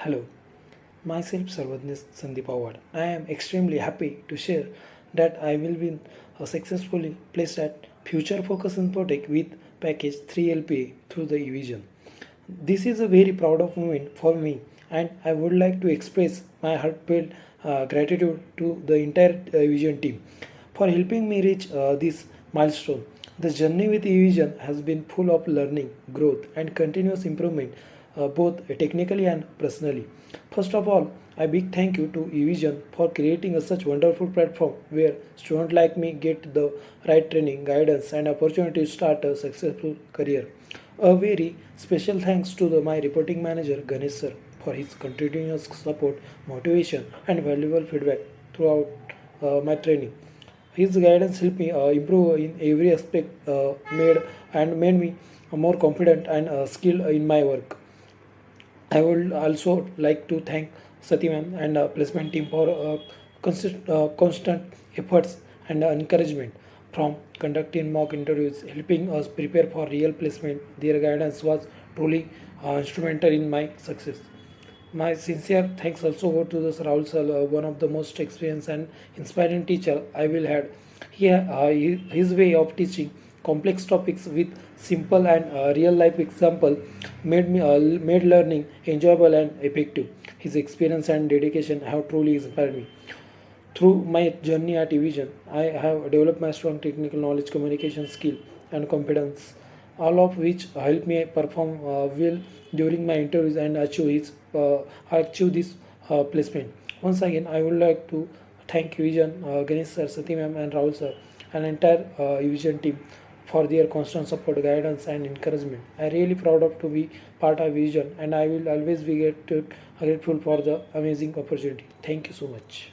Hello, myself Sarvadnya Sandeep Avhad. I am extremely happy to share that I will be successfully placed at Future Focus Infotech with package 3 LPA through the Evision. This is a very proud of moment for me, and I would like to express my heartfelt gratitude to the entire Evision team for helping me reach this milestone. The journey with Evision has been full of learning, growth, and continuous improvement, both technically and personally. First of all, a big thank you to Evision for creating such wonderful platform where students like me get the right training, guidance, and opportunity to start a successful career. A very special thanks to my reporting manager Ganesh sir for his continuous support, motivation, and valuable feedback throughout my training. His guidance helped me improve in every aspect, made me more confident and skilled in my work. I would also like to thank Sati ma'am and placement team for constant efforts and encouragement from conducting mock interviews, helping us prepare for real placement. Their guidance was truly instrumental in my success. My sincere thanks also go to this Rahul sir, one of the most experienced and inspiring teacher I will had. His way of teaching complex topics with simple and real life example made learning enjoyable and effective. His experience and dedication have truly inspired me. Through my journey at Evision, I have developed my strong technical knowledge, communication skill, and confidence, all of which help me perform well during my interviews and achieve this placement. Once again, I would like to thank Evision, Ganesh sir, Sati ma'am, and Rahul sir, and entire Evision team for their constant support, guidance, and encouragement. I really proud of to be part of Evision, and I will always be grateful for the amazing opportunity. Thank you so much.